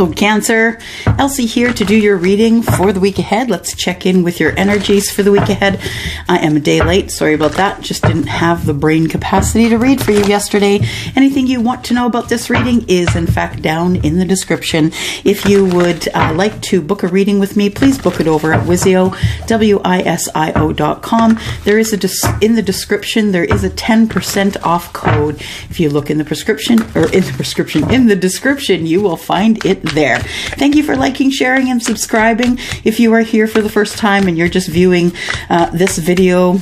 Hello, Cancer. Elsie here to do your reading for the week ahead. Let's check in with your energies for the week ahead. I am a day late. Sorry about that. Just didn't have the brain capacity to read for you yesterday. Anything you want to know about this reading is, in fact, down in the description. If you would like to book a reading with me, please book it over at WISIO, WISIO.com. There is in the description, there is a 10% off code. If you look in the in the description, you will find it there. Thank you for liking, sharing, and subscribing. If you are here for the first time and you're just viewing this video,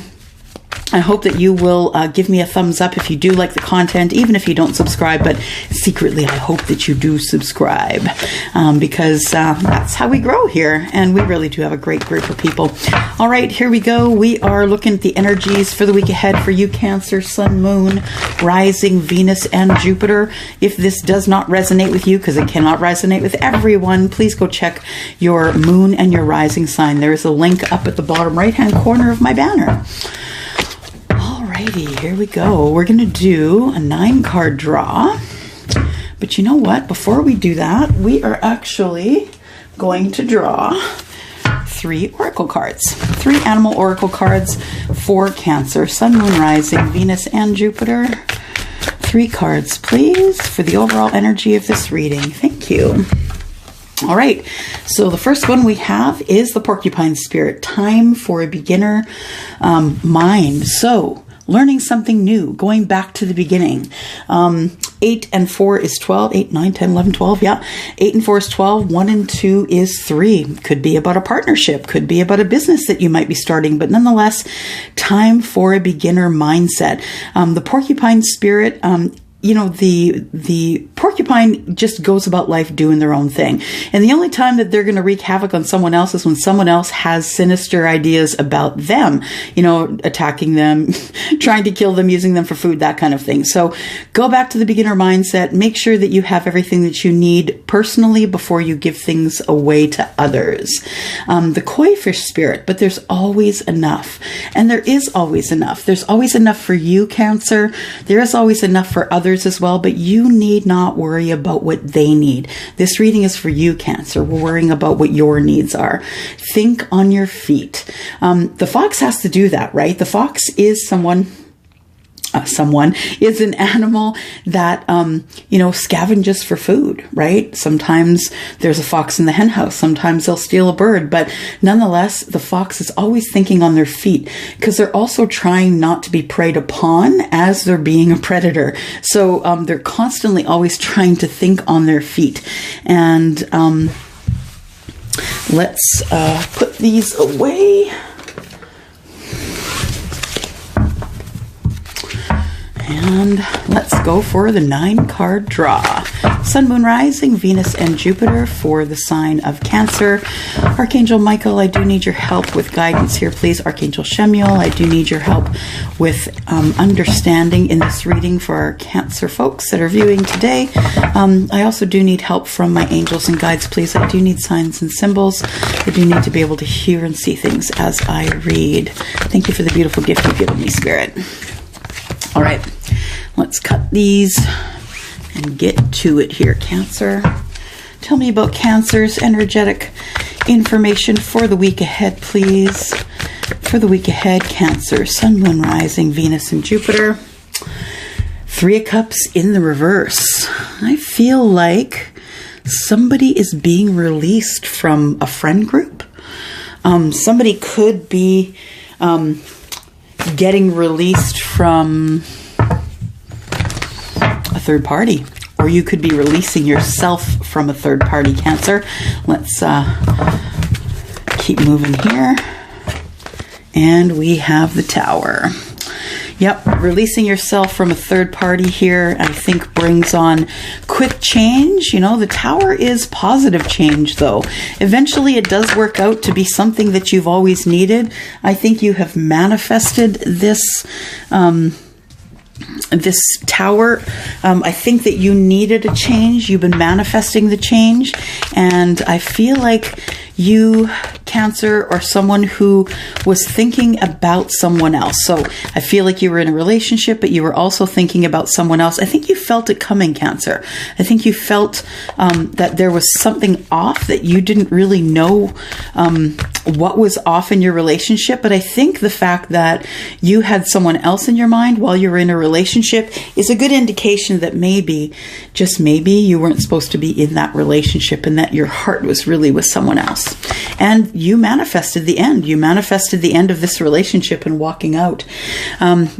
I hope that you will give me a thumbs up if you do like the content, even if you don't subscribe, but secretly I hope that you do subscribe because that's how we grow here, and we really do have a great group of people. All right, here we go. We are looking at the energies for the week ahead for you, Cancer, Sun, Moon, Rising, Venus, and Jupiter. If this does not resonate with you, because it cannot resonate with everyone, please go check your Moon and your Rising sign. There is a link up at the bottom right-hand corner of my banner. Alrighty, here we go. We're going to do a 9-card draw. But you know what? Before we do that, we are actually going to draw 3 oracle cards. 3 animal oracle cards for Cancer, Sun, Moon, Rising, Venus, and Jupiter. 3 cards, please, for the overall energy of this reading. Thank you. All right, so the first one we have is the Porcupine Spirit, time for a beginner mind. So, learning something new, going back to the beginning. 8 and 4 is 12, 8, 9, 10, 11, 12, yeah. 8 and 4 is 12, 1 and 2 is 3. Could be about a partnership, could be about a business that you might be starting, but nonetheless, time for a beginner mindset. The Porcupine Spirit, you know, the porcupine just goes about life doing their own thing. And the only time that they're going to wreak havoc on someone else is when someone else has sinister ideas about them, you know, attacking them, trying to kill them, using them for food, that kind of thing. So go back to the beginner mindset. Make sure that you have everything that you need personally before you give things away to others. The koi fish spirit, but there's always enough. And there is always enough. There's always enough for you, Cancer. There is always enough for others as well, but you need not worry about what they need. This reading is for you, Cancer. We're worrying about what your needs are. Think on your feet. The fox has to do that, right? The fox is someone is an animal that, you know, scavenges for food, right? Sometimes there's a fox in the hen house. Sometimes they'll steal a bird, but nonetheless, the fox is always thinking on their feet because they're also trying not to be preyed upon as they're being a predator. So, they're constantly always trying to think on their feet. And, let's, put these away. And let's go for the 9-card draw. Sun, Moon, Rising, Venus, and Jupiter for the sign of Cancer. Archangel Michael, I do need your help with guidance here, please. Archangel Chamuel, I do need your help with understanding in this reading for our Cancer folks that are viewing today. I also do need help from my angels and guides, please. I do need signs and symbols. I do need to be able to hear and see things as I read. Thank you for the beautiful gift you've given me, Spirit. All right, let's cut these and get to it here, Cancer. Tell me about Cancer's energetic information for the week ahead, please. For the week ahead, Cancer, Sun, Moon, Rising, Venus, and Jupiter. 3 of Cups in the reverse. I feel like somebody is being released from a friend group. Somebody could be getting released from a third party, or you could be releasing yourself from a third party, Cancer. Let's keep moving here. And we have the Tower. Yep, releasing yourself from a third party here, I think, brings on quick change. You know, the Tower is positive change, though. Eventually, it does work out to be something that you've always needed. I think you have manifested this this Tower. I think that you needed a change. You've been manifesting the change, and I feel like you Cancer, or someone who was thinking about someone else. So I feel like you were in a relationship, but you were also thinking about someone else. I think you felt it coming, Cancer. I think you felt that there was something off, that you didn't really know what was off in your relationship. But I think the fact that you had someone else in your mind while you were in a relationship is a good indication that maybe, just maybe, you weren't supposed to be in that relationship, and that your heart was really with someone else. And you manifested the end. You manifested the end of this relationship and walking out.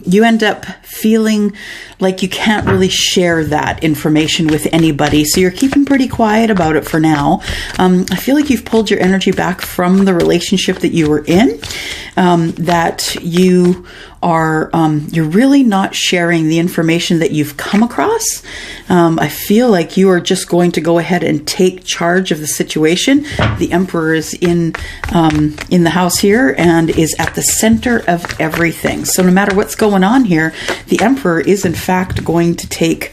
You end up feeling like you can't really share that information with anybody. So you're keeping pretty quiet about it for now. I feel like you've pulled your energy back from the relationship that you were in, that you are, you're really not sharing the information that you've come across. I feel like you are just going to go ahead and take charge of the situation. The Emperor is in the house here and is at the center of everything. So no matter what's going on here, the Emperor is in fact going to take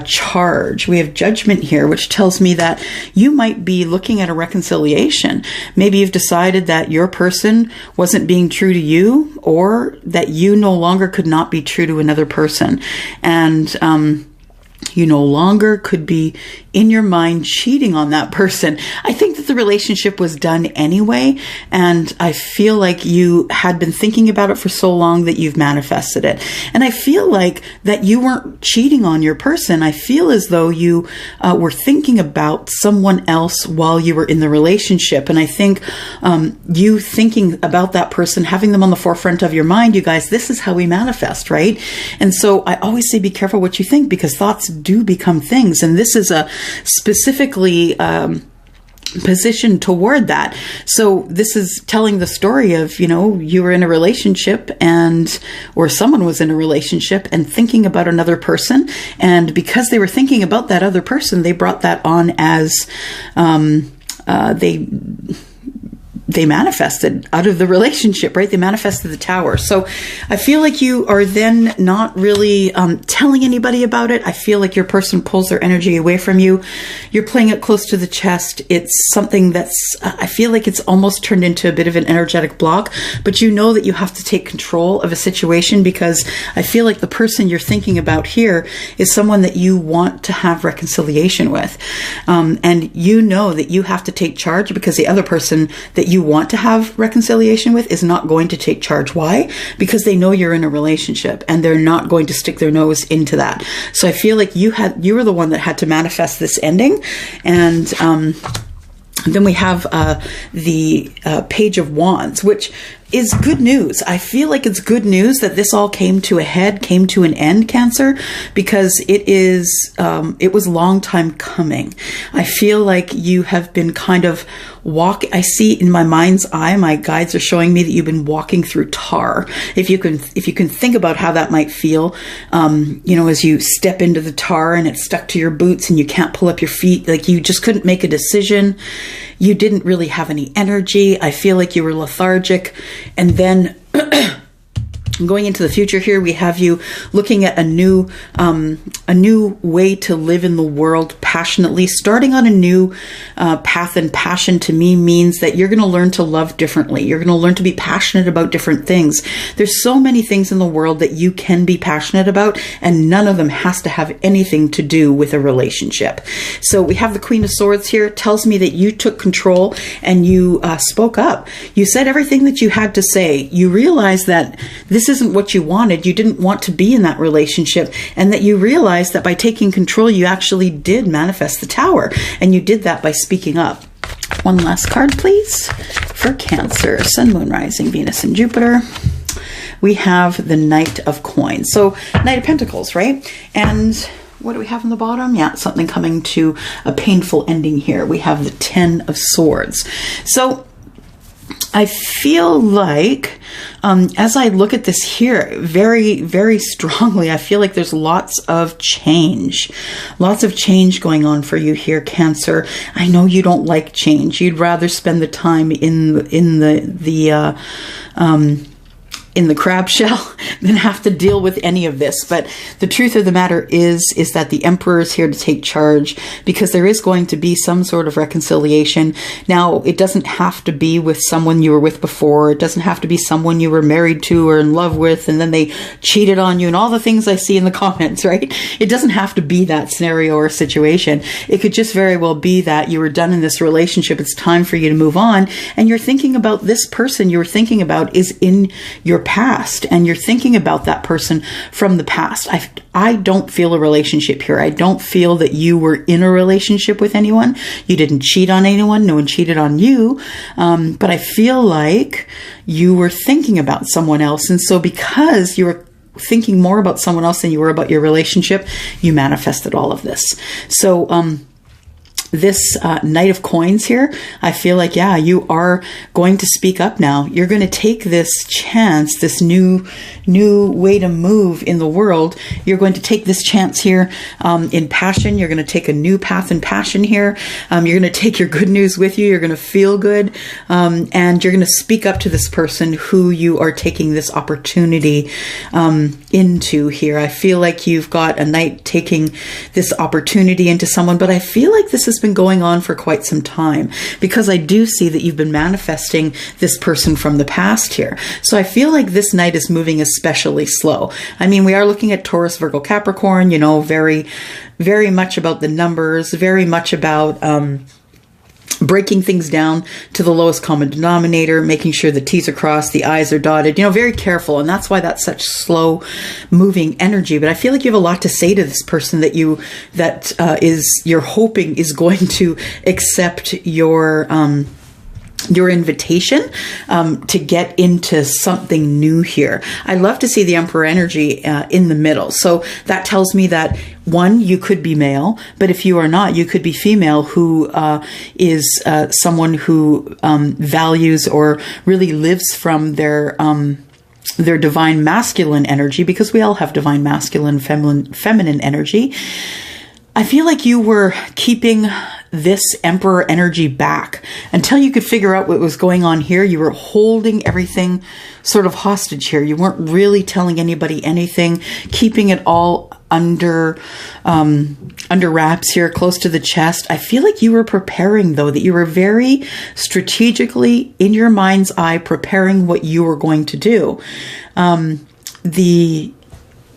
charge. We have Judgment here, which tells me that you might be looking at a reconciliation. Maybe you've decided that your person wasn't being true to you, or that you no longer could not be true to another person. And you no longer could be in your mind cheating on that person. I think that the relationship was done anyway, and I feel like you had been thinking about it for so long that you've manifested it. And I feel like that you weren't cheating on your person. I feel as though you were thinking about someone else while you were in the relationship. And I think you thinking about that person, having them on the forefront of your mind, you guys, this is how we manifest, right? And so I always say be careful what you think, because thoughts do become things. And this is a specifically positioned toward that. So this is telling the story of, you know, you were in a relationship, and or someone was in a relationship and thinking about another person, and because they were thinking about that other person, they brought that on as they manifested out of the relationship, right? They manifested the Tower. So I feel like you are then not really telling anybody about it. I feel like your person pulls their energy away from you. You're playing it close to the chest. It's something that's, I feel like it's almost turned into a bit of an energetic block, but you know that you have to take control of a situation, because I feel like the person you're thinking about here is someone that you want to have reconciliation with. And you know that you have to take charge, because the other person that you want to have reconciliation with is not going to take charge. Why? Because they know you're in a relationship, and they're not going to stick their nose into that. So I feel like you were the one that had to manifest this ending. And then we have the Page of Wands, which is good news. I feel like it's good news that this all came to a head, came to an end, Cancer, because it was long time coming. I feel like you have been kind of I see in my mind's eye, my guides are showing me that you've been walking through tar. If you can think about how that might feel, you know, as you step into the tar and it's stuck to your boots and you can't pull up your feet, like you just couldn't make a decision. You didn't really have any energy. I feel like you were lethargic. And then going into the future here, we have you looking at a new way to live in the world passionately, starting on a new path. And passion to me means that you're going to learn to love differently. You're going to learn to be passionate about different things. There's so many things in the world that you can be passionate about, and none of them has to have anything to do with a relationship. So we have the Queen of Swords here. It tells me that you took control and you spoke up. You said everything that you had to say. You realized that this isn't what you wanted. You didn't want to be in that relationship, and that you realized that by taking control, you actually did manifest the Tower, and you did that by speaking up. One last card, please, for Cancer, Sun, Moon, Rising, Venus, and Jupiter. We have the Knight of Coins. So Knight of Pentacles, right? And what do we have on the bottom? Yeah, something coming to a painful ending here. We have the Ten of Swords. So I feel like, as I look at this here very, very strongly, I feel like there's lots of change going on for you here, Cancer. I know you don't like change. You'd rather spend the time in in the crab shell than have to deal with any of this. But the truth of the matter is that the Emperor is here to take charge, because there is going to be some sort of reconciliation. Now, it doesn't have to be with someone you were with before. It doesn't have to be someone you were married to or in love with, and then they cheated on you and all the things I see in the comments, right? It doesn't have to be that scenario or situation. It could just very well be that you were done in this relationship. It's time for you to move on. And you're thinking about this person you were thinking about is in your past, and you're thinking about that person from the past. I don't feel a relationship here. I don't feel that you were in a relationship with anyone. You didn't cheat on anyone. No one cheated on you. But I feel like you were thinking about someone else. And so because you were thinking more about someone else than you were about your relationship, you manifested all of this. So, this Knight of Coins here, I feel like, yeah, you are going to speak up now. You're going to take this chance, this new way to move in the world. You're going to take this chance here in passion. You're going to take a new path in passion here. You're going to take your good news with you. You're going to feel good. And you're going to speak up to this person who you are taking this opportunity into here. I feel like you've got a knight taking this opportunity into someone, but I feel like this has been going on for quite some time, because I do see that you've been manifesting this person from the past here. So I feel like this knight is moving especially slow. I mean, we are looking at Taurus, Virgo, Capricorn, you know, very, very much about the numbers, very much about breaking things down to the lowest common denominator, making sure the T's are crossed, the I's are dotted, you know, very careful. And that's why that's such slow moving energy. But I feel like you have a lot to say to this person that you're hoping is going to accept your invitation to get into something new here. I love to see the Emperor energy in the middle. So that tells me that, one, you could be male, but if you are not, you could be female, who is someone who values or really lives from their divine masculine energy, because we all have divine masculine, feminine energy. I feel like you were keeping this Emperor energy back until you could figure out what was going on here. You were holding everything sort of hostage here. You weren't really telling anybody anything, keeping it all under wraps here, close to the chest. I feel like you were preparing, though, that you were very strategically, in your mind's eye, preparing what you were going to do.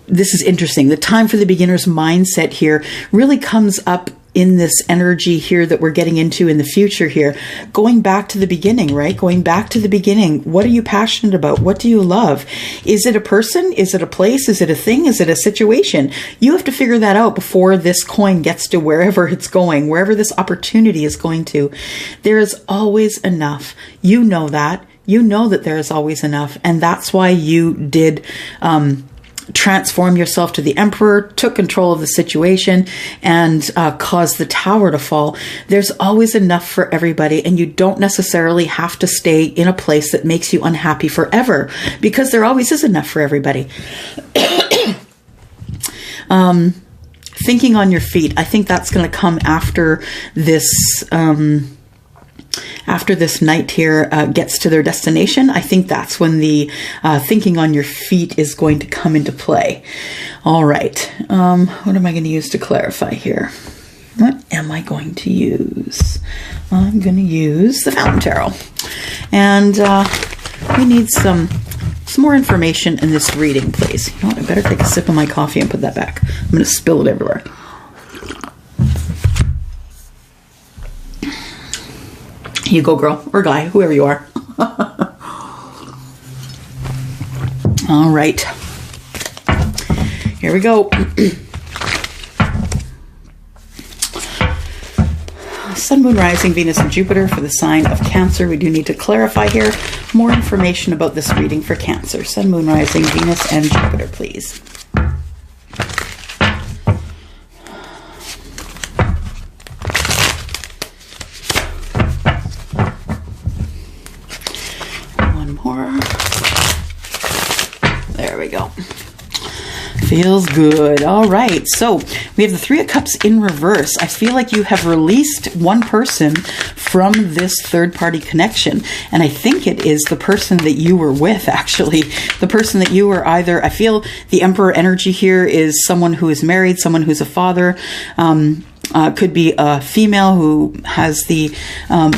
This is interesting. The time for the beginner's mindset here really comes up in this energy here that we're getting into in the future here. Going back to the beginning, right? Going back to the beginning. What are you passionate about? What do you love? Is it a person? Is it a place? Is it a thing? Is it a situation? You have to figure that out before this coin gets to wherever it's going, wherever this opportunity is going to. There is always enough. You know that. You know that there is always enough. And that's why you did transform yourself to the Emperor, took control of the situation, and caused the tower to fall. There's always enough for everybody, and you don't necessarily have to stay in a place that makes you unhappy forever, because there always is enough for everybody. Thinking on your feet, I think that's going to come after this night here gets to their destination. I think that's when the thinking on your feet is going to come into play. All right. What am I going to use to clarify here? What am I going to use? I'm going to use the Fountain Tarot. And we need some more information in this reading, please. You know what? I better take a sip of my coffee and put that back. I'm going to spill it everywhere. You go, girl, or guy, whoever you are. All right. Here we go. Sun, Moon, Rising, Venus, and Jupiter for the sign of Cancer. We do need to clarify here more information about this reading for Cancer. Sun, Moon, Rising, Venus, and Jupiter, please. Feels good. All right. So we have the Three of Cups in reverse. I feel like you have released one person from this third-party connection. And I think it is the person that you were with, actually. The person that you were either, I feel the Emperor energy here is someone who is married, someone who's a father, could be a female who has the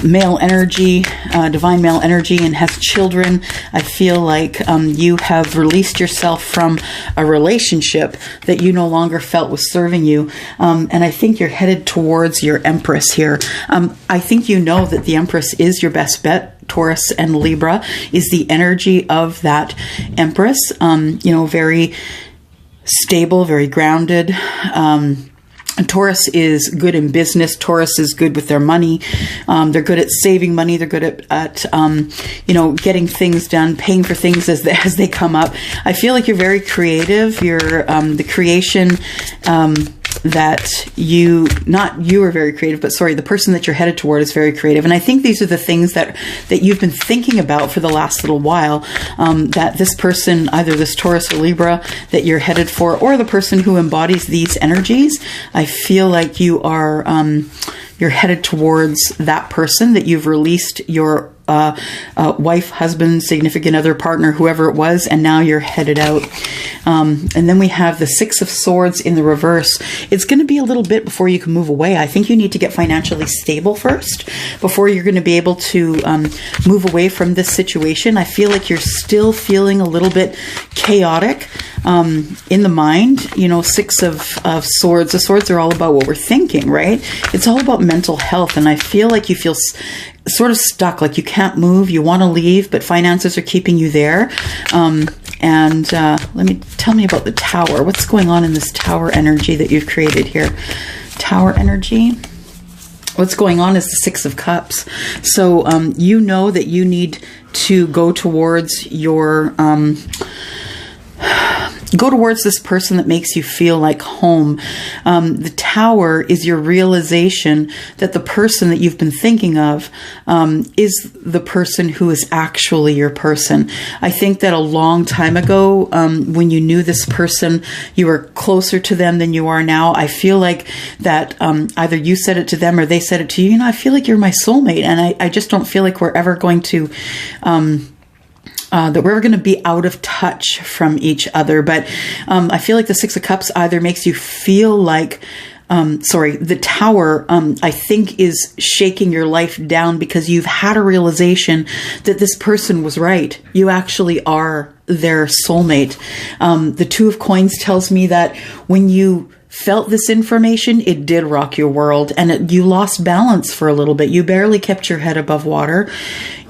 male energy, divine male energy, and has children. I feel like you have released yourself from a relationship that you no longer felt was serving you. And I think you're headed towards your Empress here. I think you know that the Empress is your best bet. Taurus and Libra is the energy of that Empress. You know, very stable, very grounded. Taurus is good in business. Taurus is good with their money. They're good at saving money. They're good at you know, getting things done, paying for things as they come up. I feel like you're very creative. You're the creation that you are very creative, but sorry, the person that you're headed toward is very creative. And I think these are the things that you've been thinking about for the last little while, that this person, either this Taurus or Libra that you're headed for, or the person who embodies these energies, I feel like you are, you're headed towards that person, that you've released your wife, husband, significant other, partner, whoever it was, and now you're headed out. And then we have the Six of Swords in the reverse. It's going to be a little bit before you can move away. I think you need to get financially stable first before you're going to be able to move away from this situation. I feel like you're still feeling a little bit chaotic in the mind. You know, Six of Swords. The swords are all about what we're thinking, right? It's all about mental health. And I feel like you feel sort of stuck, like you can't move, you want to leave, but finances are keeping you there. Tell me about the Tower. What's going on in this Tower energy that you've created here? Tower energy. What's going on is the Six of Cups. So you know that you need to go towards your go towards this person that makes you feel like home. The Tower is your realization that the person that you've been thinking of is the person who is actually your person. I think that a long time ago, when you knew this person, you were closer to them than you are now. I feel like that either you said it to them or they said it to you. You know, I feel like you're my soulmate, and I just don't feel like we're ever going to that we're going to be out of touch from each other. But I feel like the Six of Cups either makes you feel like, the Tower, I think, is shaking your life down because you've had a realization that this person was right. You actually are their soulmate. The Two of Coins tells me that when you felt this information, it did rock your world, and you lost balance for a little bit. You barely kept your head above water.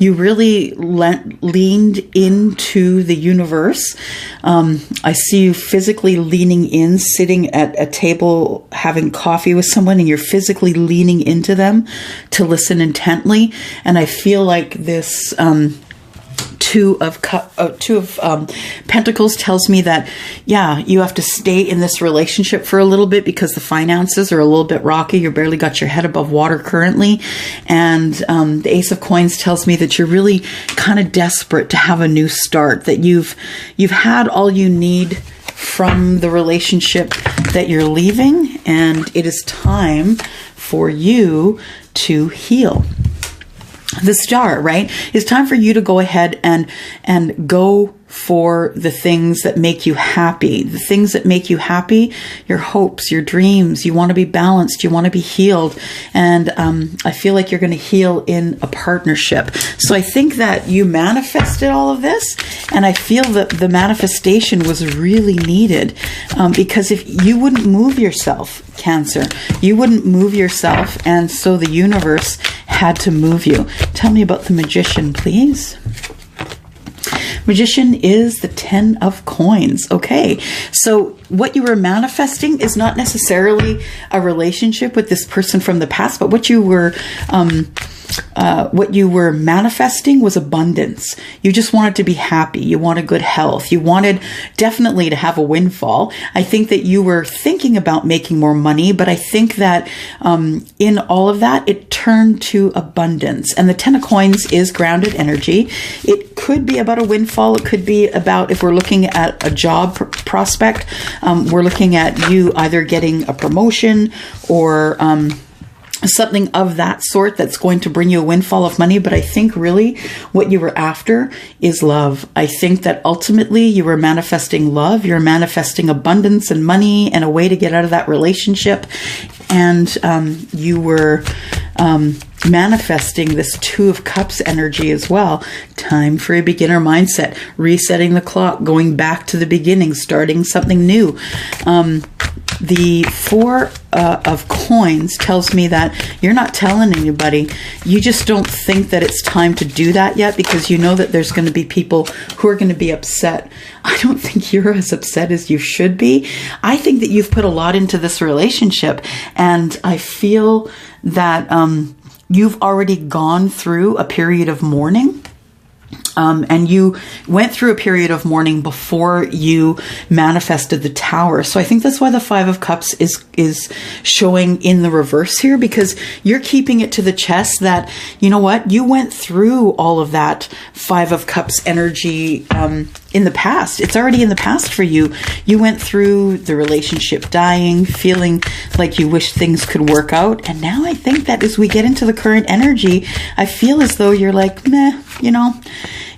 You really leaned into the universe. I see you physically leaning in, sitting at a table, having coffee with someone, and you're physically leaning into them to listen intently. And I feel like this Two of Pentacles tells me that, yeah, you have to stay in this relationship for a little bit because the finances are a little bit rocky. You barely got your head above water currently. And the Ace of Coins tells me that you're really kind of desperate to have a new start, that you've had all you need from the relationship that you're leaving, and it is time for you to heal. The Star, right? It's time for you to go ahead and go for the things that make you happy. The things that make you happy, your hopes, your dreams. You want to be balanced. You want to be healed. And I feel like you're going to heal in a partnership. So I think that you manifested all of this. And I feel that the manifestation was really needed. Because if you wouldn't move yourself, Cancer, you wouldn't move yourself. And so the universe had to move you. Tell me about the Magician, please. Magician is the 10 of Coins. Okay, so what you were manifesting is not necessarily a relationship with this person from the past, but what you were manifesting was abundance. You just wanted to be happy. You wanted good health. You wanted definitely to have a windfall. I think that you were thinking about making more money, but I think that in all of that, it turned to abundance. And the 10 of Coins is grounded energy. It could be about a windfall. It could be about, if we're looking at a job prospect. We're looking at you either getting a promotion or something of that sort that's going to bring you a windfall of money. But I think really what you were after is love. I think that ultimately you were manifesting love. You're manifesting abundance and money and a way to get out of that relationship. And you were manifesting this Two of Cups energy as well. Time for a beginner mindset, resetting the clock, going back to the beginning, starting something new. The Four of Coins tells me that you're not telling anybody. You just don't think that it's time to do that yet because you know that there's going to be people who are going to be upset. I don't think you're as upset as you should be. I think that you've put a lot into this relationship, and I feel that you've already gone through a period of mourning. And you went through a period of mourning before you manifested the Tower. So I think that's why the Five of Cups is showing in the reverse here, because you're keeping it to the chest that, you know what, you went through all of that Five of Cups energy in the past. It's already in the past for you. You went through the relationship dying, feeling like you wish things could work out. And now I think that as we get into the current energy, I feel as though you're like, meh, you know,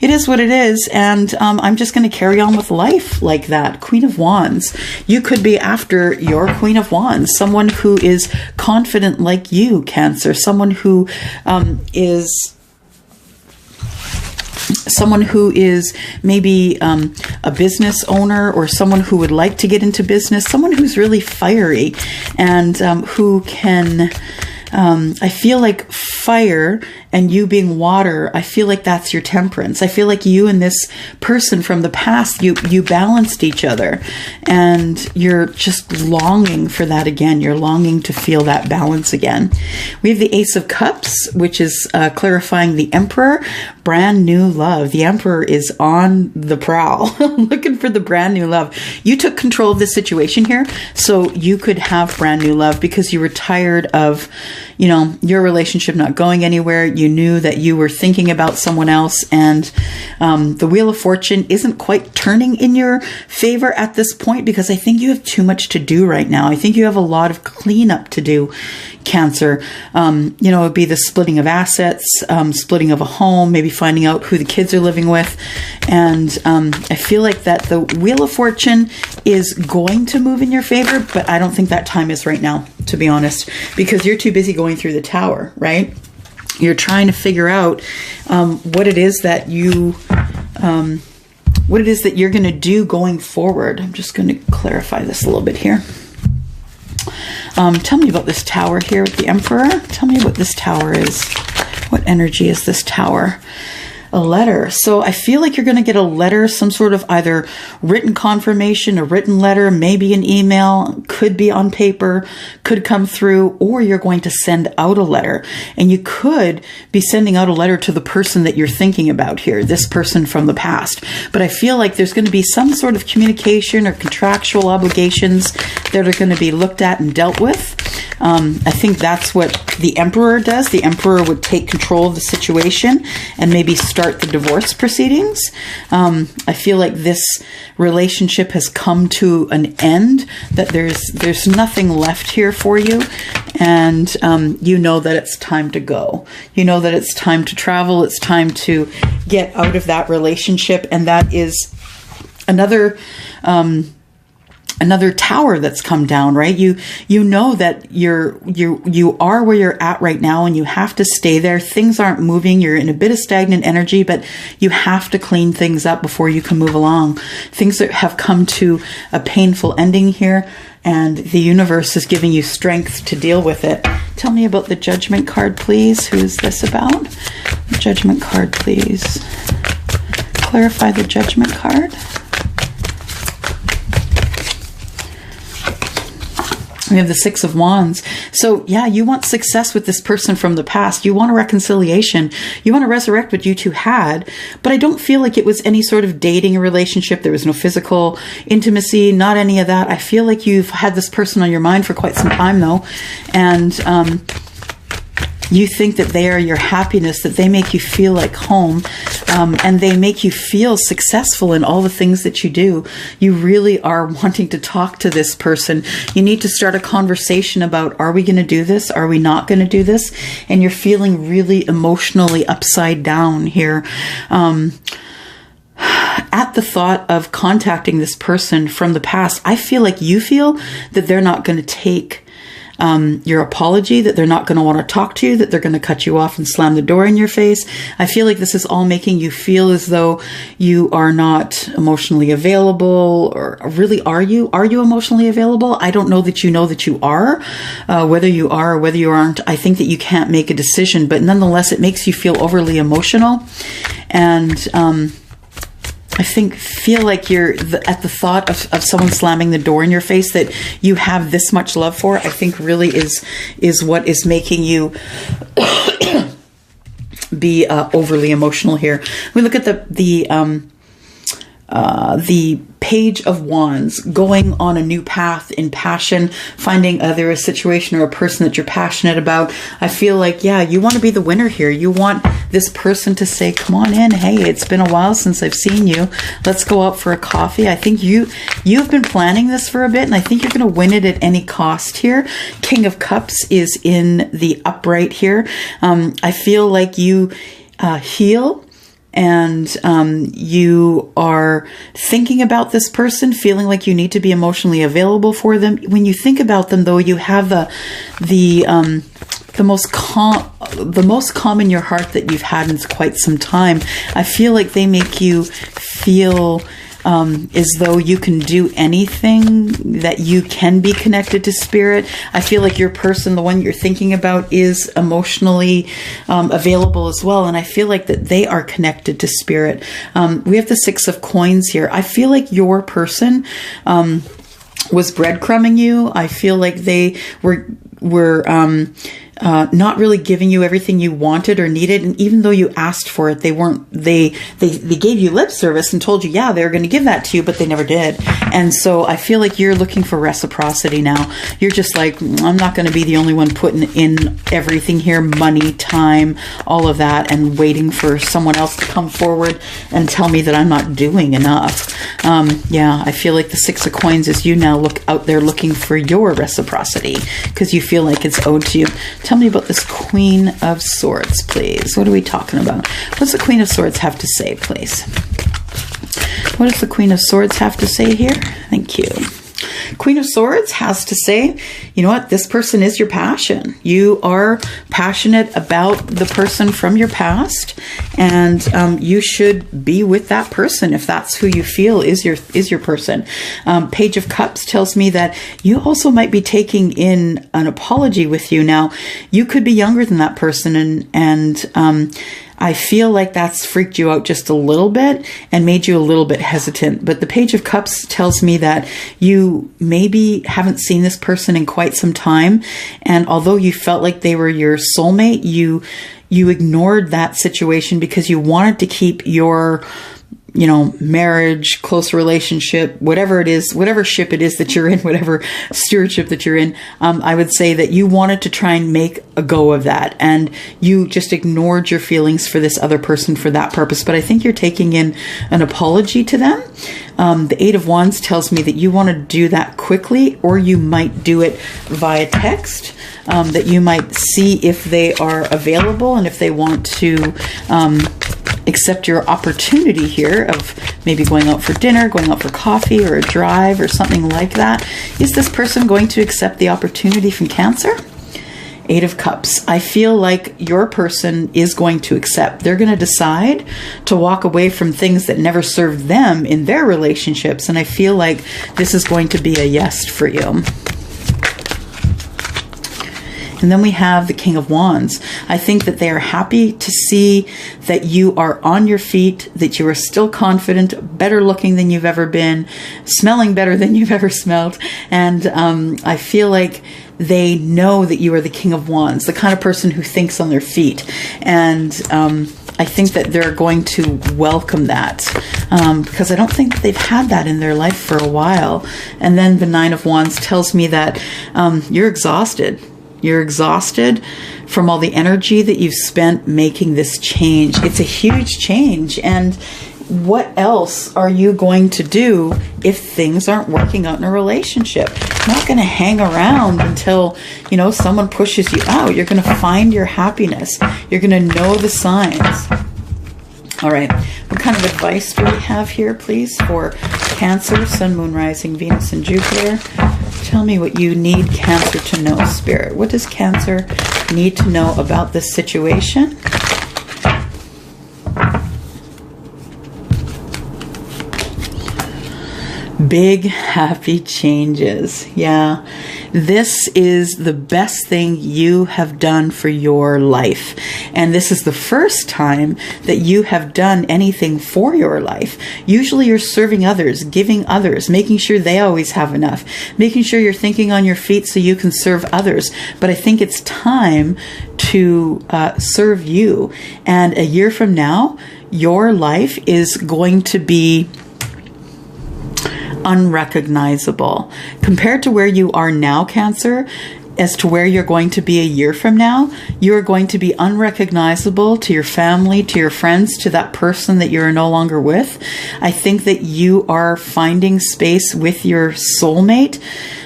it is what it is, and I'm just going to carry on with life like that. Queen of Wands. You could be after your Queen of Wands, someone who is confident like you, Cancer, someone who is maybe a business owner, or someone who would like to get into business, someone who's really fiery and who can... I feel like fire and you being water, I feel like that's your temperance. I feel like you and this person from the past, you balanced each other, and you're just longing for that again. You're longing to feel that balance again. We have the Ace of Cups, which is clarifying the Emperor, brand new love. The Emperor is on the prowl, looking for the brand new love. You took control of this situation here, so you could have brand new love because you were tired of, you know, your relationship not going anywhere. You knew that you were thinking about someone else, and the Wheel of Fortune isn't quite turning in your favor at this point because I think you have too much to do right now. I think you have a lot of cleanup to do, Cancer. You know, it would be the splitting of assets, splitting of a home, maybe finding out who the kids are living with. And I feel like that the Wheel of Fortune is going to move in your favor, but I don't think that time is right now, to be honest, because you're too busy going through the Tower, right? You're trying to figure out what it is that you're going to do going forward. I'm just going to clarify this a little bit here. Tell me about this Tower here with the Emperor. Tell me what this Tower is. What energy is this Tower? A letter. So I feel like you're going to get a letter, some sort of either written confirmation, a written letter, maybe an email, could be on paper, could come through, or you're going to send out a letter. And you could be sending out a letter to the person that you're thinking about here, this person from the past. But I feel like there's going to be some sort of communication or contractual obligations that are going to be looked at and dealt with. I think that's what the Emperor does. The Emperor would take control of the situation and maybe start the divorce proceedings. I feel like this relationship has come to an end, that there's nothing left here for you, and you know that it's time to go. You know that it's time to travel. It's time to get out of that relationship, and that is another tower that's come down, right? You know that you are where you're at right now, and you have to stay there. Things aren't moving. You're in a bit of stagnant energy, but you have to clean things up before you can move along. Things that have come to a painful ending here, and the universe is giving you strength to deal with it. Tell me about the Judgment card, please. Who's this about? The Judgment card, please. Clarify the Judgment card. We have the Six of Wands. So yeah, you want success with this person from the past. You want a reconciliation. You want to resurrect what you two had, but I don't feel like it was any sort of dating or relationship. There was no physical intimacy, not any of that. I feel like you've had this person on your mind for quite some time though. And You think that they are your happiness, that they make you feel like home, and they make you feel successful in all the things that you do. You really are wanting to talk to this person. You need to start a conversation about, are we going to do this? Are we not going to do this? And you're feeling really emotionally upside down here. At the thought of contacting this person from the past, I feel like you feel that they're not going to take your apology, that they're not going to want to talk to you, that they're going to cut you off and slam the door in your face. I feel like this is all making you feel as though you are not emotionally available. Or really, are you? Are you emotionally available? I don't know that you are. Whether you are or whether you aren't, I think that you can't make a decision. But nonetheless, it makes you feel overly emotional. And I feel like you're at the thought of someone slamming the door in your face that you have this much love for, I think really is what is making you be overly emotional here. We look at the Page of Wands, going on a new path in passion, finding either a situation or a person that you're passionate about. I feel like, yeah, you want to be the winner here. You want this person to say, come on in. Hey, it's been a while since I've seen you. Let's go out for a coffee. I think you've been planning this for a bit, and I think you're going to win it at any cost here. King of Cups is in the upright here. I feel like you heal. And you are thinking about this person, feeling like you need to be emotionally available for them. When you think about them, though, you have the most calm in your heart that you've had in quite some time. I feel like they make you feel as though you can do anything, that you can be connected to spirit. I feel like your person, the one you're thinking about, is emotionally available as well. And I feel like that they are connected to spirit. We have the Six of Coins here. I feel like your person was breadcrumbing you. I feel like they were not really giving you everything you wanted or needed. And even though you asked for it, they gave you lip service and told you, yeah, they were going to give that to you, but they never did. And so I feel like you're looking for reciprocity now. You're just like, I'm not going to be the only one putting in everything here, money, time, all of that, and waiting for someone else to come forward and tell me that I'm not doing enough. Yeah, I feel like the Six of Coins is you now look out there looking for your reciprocity because you feel like it's owed to you. Tell me about this Queen of Swords, please. What are we talking about? What's the Queen of Swords have to say, please? What does the Queen of Swords have to say here? Thank you. Queen of Swords has to say, you know what? This person is your passion. You are passionate about the person from your past, and you should be with that person if that's who you feel is your person. Page of Cups tells me that you also might be taking in an apology with you. Now, you could be younger than that person, and I feel like that's freaked you out just a little bit and made you a little bit hesitant. But the Page of Cups tells me that you maybe haven't seen this person in quite some time. And although you felt like they were your soulmate, you ignored that situation because you wanted to keep your marriage, close relationship, whatever it is, whatever ship it is that you're in, whatever stewardship that you're in, I would say that you wanted to try and make a go of that. And you just ignored your feelings for this other person for that purpose. But I think you're taking in an apology to them. The Eight of Wands tells me that you want to do that quickly, or you might do it via text, that you might see if they are available and if they want to accept your opportunity here of maybe going out for dinner, going out for coffee or a drive or something like that. Is this person going to accept the opportunity from Cancer? Eight of Cups. I feel like your person is going to accept. They're going to decide to walk away from things that never served them in their relationships. And I feel like this is going to be a yes for you. And then we have the King of Wands. I think that they are happy to see that you are on your feet, that you are still confident, better looking than you've ever been, smelling better than you've ever smelled. And I feel like they know that you are the King of Wands, the kind of person who thinks on their feet. And I think that they're going to welcome that because I don't think that they've had that in their life for a while. And then the Nine of Wands tells me that you're exhausted. You're exhausted from all the energy that you've spent making this change. It's a huge change. And what else are you going to do if things aren't working out in a relationship? You're not going to hang around until, you know, someone pushes you out. You're going to find your happiness. You're going to know the signs. All right. What kind of advice do we have here, please, for Cancer, Sun, Moon, Rising, Venus, and Jupiter? Tell me what you need Cancer to know, Spirit. What does Cancer need to know about this situation? Big happy changes. Yeah, this is the best thing you have done for your life. And this is the first time that you have done anything for your life. Usually you're serving others, giving others, making sure they always have enough, making sure you're thinking on your feet so you can serve others. But I think it's time to serve you. And a year from now, your life is going to be unrecognizable compared to where you are now, Cancer. As to where you're going to be a year from now, you are going to be unrecognizable to your family, to your friends, to that person that you're no longer with. I think that you are finding space with your soulmate.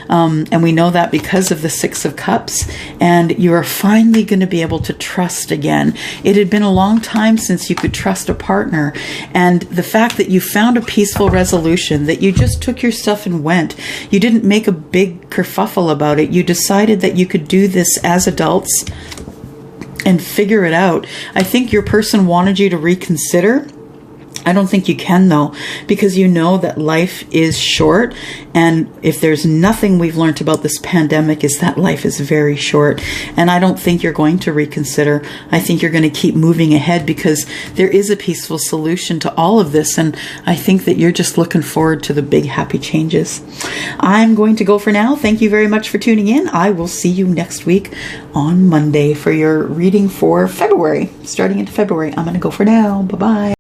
And we know that because of the Six of Cups, and you are finally going to be able to trust again. It had been a long time since you could trust a partner, and the fact that you found a peaceful resolution, that you just took your stuff and went, you didn't make a big kerfuffle about it, you decided that you could do this as adults and figure it out. I think your person wanted you to reconsider. I don't think you can, though, because you know that life is short. And if there's nothing we've learned about this pandemic, is that life is very short. And I don't think you're going to reconsider. I think you're going to keep moving ahead because there is a peaceful solution to all of this. And I think that you're just looking forward to the big happy changes. I'm going to go for now. Thank you very much for tuning in. I will see you next week on Monday for your reading for February. Starting into February. I'm going to go for now. Bye-bye.